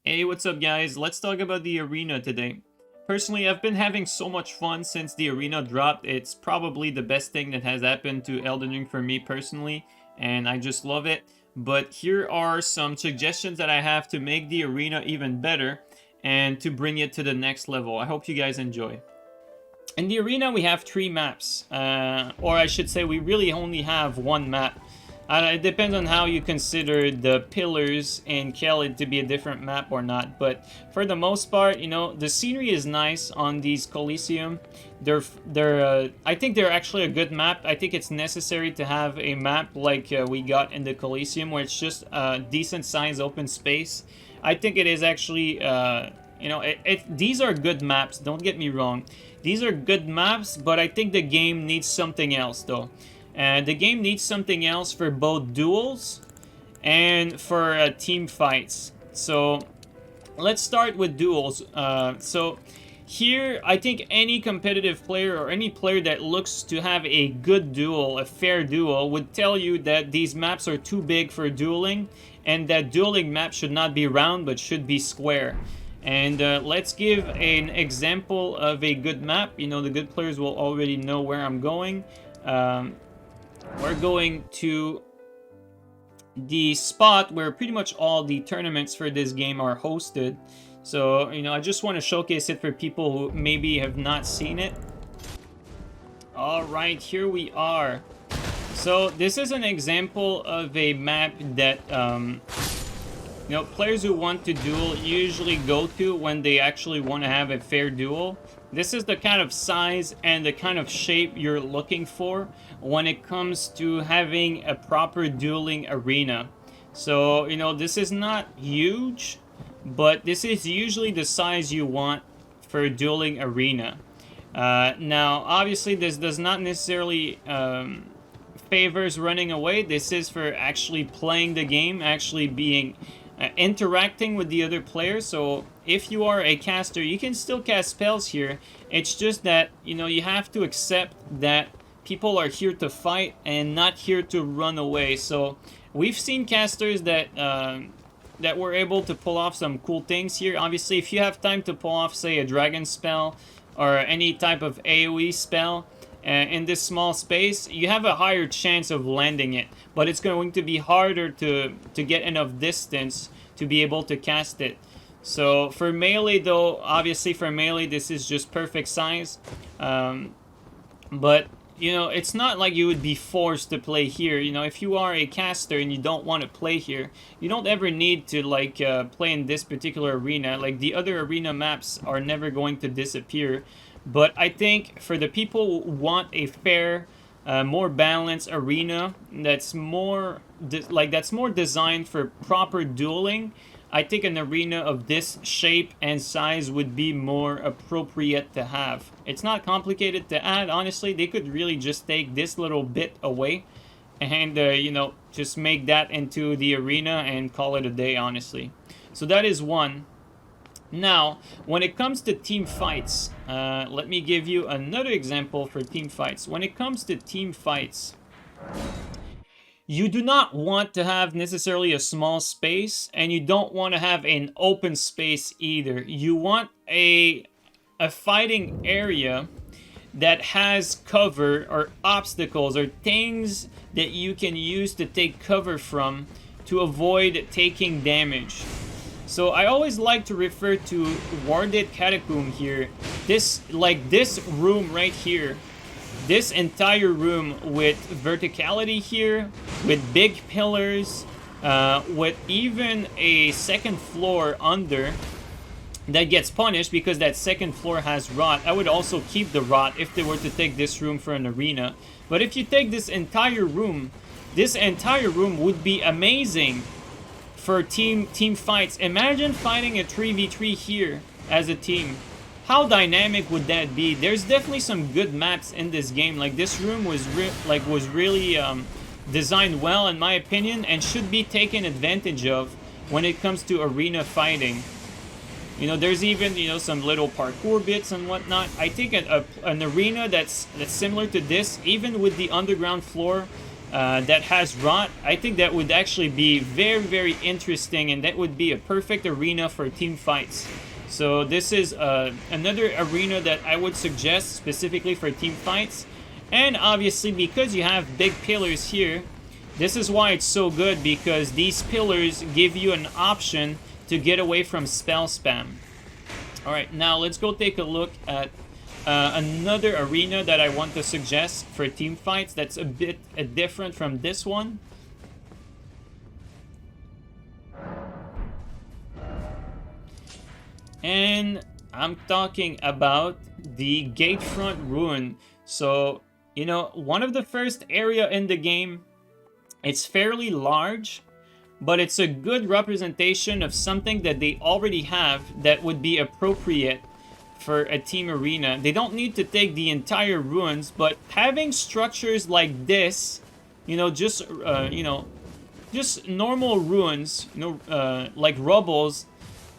Hey, what's up guys? Let's talk about the arena today. Personally, I've been having so much fun since the arena dropped. It's probably the best thing that has happened to Elden Ring for me personally, and I just love it. But here are some suggestions that I have to make the arena even better and to bring it to the next level. I hope you guys enjoy. In the arena, we have 3 maps, or I should say we really only have 1 map. It depends on how you consider the pillars in Kelid to be a different map or not, but for the most part, you know, the scenery is nice on these Coliseum. I think they're actually a good map. I think it's necessary to have a map like we got in the Coliseum, where it's just a decent size open space. I think it is actually, you know, these are good maps, don't get me wrong. These are good maps, but I think the game needs something else, though. The game needs something else for both duels and for team fights. So, let's start with duels. So, here, I think any competitive player or any player that looks to have a good duel, a fair duel, would tell you that these maps are too big for dueling, and that dueling map should not be round, but should be square. And let's give an example of a good map. You know, the good players will already know where I'm going. We're going to the spot where pretty much all the tournaments for this game are hosted. So, you know, I just want to showcase it for people who maybe have not seen it. Alright, here we are. So, this is an example of a map that, you know, players who want to duel usually go to when they actually want to have a fair duel. This is the kind of size and the kind of shape you're looking for when it comes to having a proper dueling arena. So, you know, this is not huge, but this is usually the size you want for a dueling arena. Now, obviously, this does not necessarily favors running away. This is for actually playing the game, actually being interacting with the other players. So if you are a caster, you can still cast spells here. It's just that, you know, you have to accept that people are here to fight and not here to run away. So we've seen casters that that were able to pull off some cool things here. Obviously, if you have time to pull off, say, a dragon spell or any type of AoE spell in this small space, you have a higher chance of landing it, but it's going to be harder to get enough distance to be able to cast it. So for melee, though, obviously for melee, this is just perfect size. But, you know, it's not like you would be forced to play here. You know, if you are a caster and you don't want to play here, you don't ever need to, like, play in this particular arena. Like, the other arena maps are never going to disappear. But I think for the people who want a fair, more balanced arena that's more designed for proper dueling, I think an arena of this shape and size would be more appropriate to have. It's not complicated to add, honestly. They could really just take this little bit away and, you know, just make that into the arena and call it a day, honestly. So that is one. Now, when it comes to team fights, let me give you another example for team fights. When it comes to team fights, you do not want to have necessarily a small space, and you don't want to have an open space either. You want a fighting area that has cover or obstacles or things that you can use to take cover from to avoid taking damage. So I always like to refer to Warded Catacomb here. This room right here. This entire room with verticality here, with big pillars, with even a second floor under that gets punished because that second floor has rot. I would also keep the rot if they were to take this room for an arena. But if you take this entire room would be amazing for team fights. Imagine fighting a 3v3 here as a team. How dynamic would that be? There's definitely some good maps in this game. Like, this room was really designed well, in my opinion, and should be taken advantage of when it comes to arena fighting. You know, there's even, you know, some little parkour bits and whatnot. I think an arena that's similar to this, even with the underground floor, that has rot, I think that would actually be very, very interesting, and that would be a perfect arena for team fights. So this is another arena that I would suggest specifically for team fights. And obviously, because you have big pillars here, this is why it's so good, because these pillars give you an option to get away from spell spam. Alright, now let's go take a look at another arena that I want to suggest for team fights that's a bit different from this one. And I'm talking about the Gatefront Ruin. So, you know, one of the first area in the game, it's fairly large, but it's a good representation of something that they already have that would be appropriate for a team arena. They don't need to take the entire ruins, but having structures like this, you know, just normal ruins, you know, like rubbles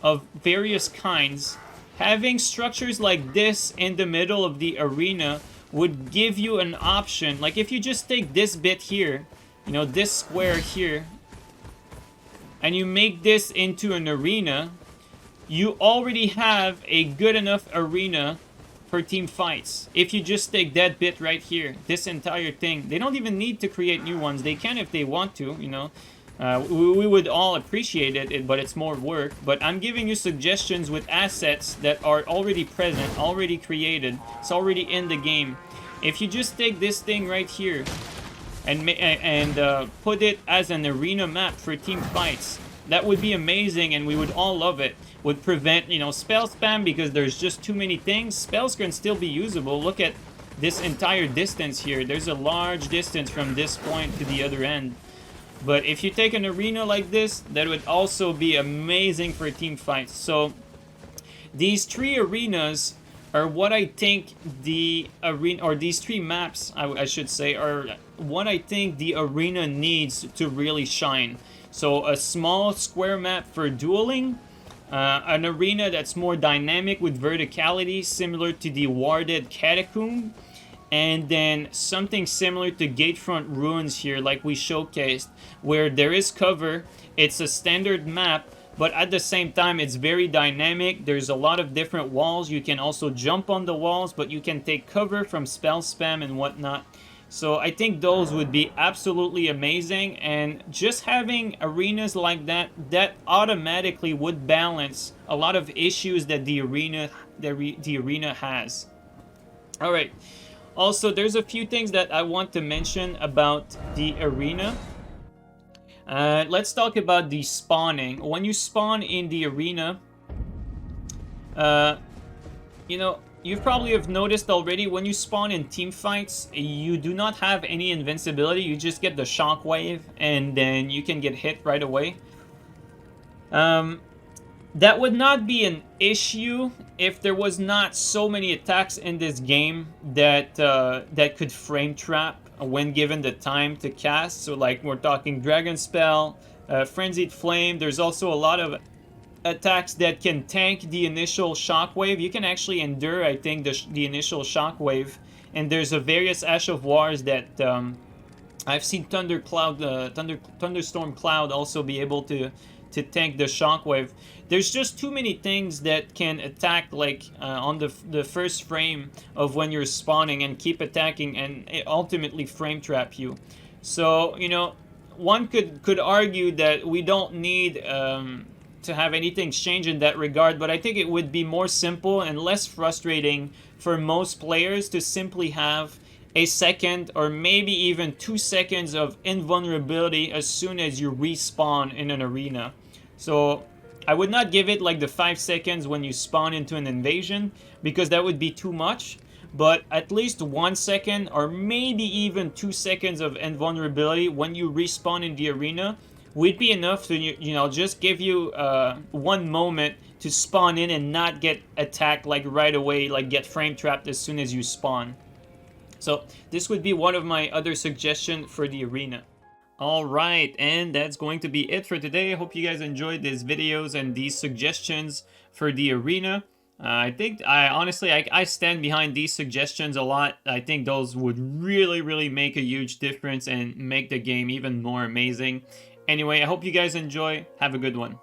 of various kinds, having structures like this in the middle of the arena would give you an option. Like if you just take this bit here, you know, this square here, and you make this into an arena, you already have a good enough arena for team fights. If you just take that bit right here, this entire thing, they don't even need to create new ones. They can if they want to, you know. We would all appreciate it, but it's more work. But I'm giving you suggestions with assets that are already present, already created. It's already in the game. If you just take this thing right here and put it as an arena map for team fights, that would be amazing, and we would all love it. Would prevent, you know, spell spam, because there's just too many things. Spells can still be usable. Look at this entire distance here. There's a large distance from this point to the other end. But if you take an arena like this, that would also be amazing for team fights. So these three arenas are what I think the arena, or these three maps, I should say, are what I think the arena needs to really shine. So a small square map for dueling, an arena that's more dynamic with verticality, similar to the Warded Catacomb, and then something similar to Gatefront Ruins here, like we showcased, where there is cover. It's a standard map, but at the same time, it's very dynamic. There's a lot of different walls. You can also jump on the walls, but you can take cover from spell spam and whatnot. So I think those would be absolutely amazing, and just having arenas like that, that automatically would balance a lot of issues that the arena has. All right. Also, there's a few things that I want to mention about the arena. Let's talk about the spawning. When you spawn in the arena, you know, you probably have noticed already, when you spawn in team fights, you do not have any invincibility. You just get the shockwave, and then you can get hit right away. That would not be an issue if there was not so many attacks in this game that that could frame trap when given the time to cast. So like we're talking Dragon Spell, Frenzied Flame. There's also a lot of attacks that can tank the initial shockwave. You can actually endure, I think, the initial shockwave. And there's a various Ash of Wars that I've seen Thunderstorm Cloud also be able to tank the shockwave. There's just too many things that can attack, like on the first frame of when you're spawning, and keep attacking and ultimately frame trap you. So, you know, one could argue that we don't need to have anything change in that regard, but I think it would be more simple and less frustrating for most players to simply have a second or maybe even 2 seconds of invulnerability as soon as you respawn in an arena. So I would not give it like the 5 seconds when you spawn into an invasion, because that would be too much, but at least 1 second or maybe even 2 seconds of invulnerability when you respawn in the arena would be enough to, you know, just give you 1 moment to spawn in and not get attacked like right away, like get frame trapped as soon as you spawn. So this would be one of my other suggestions for the arena. Alright, and that's going to be it for today. I hope you guys enjoyed these videos and these suggestions for the arena. I think I honestly I stand behind these suggestions a lot. I think those would really make a huge difference and make the game even more amazing. Anyway, I hope you guys enjoy. Have a good one.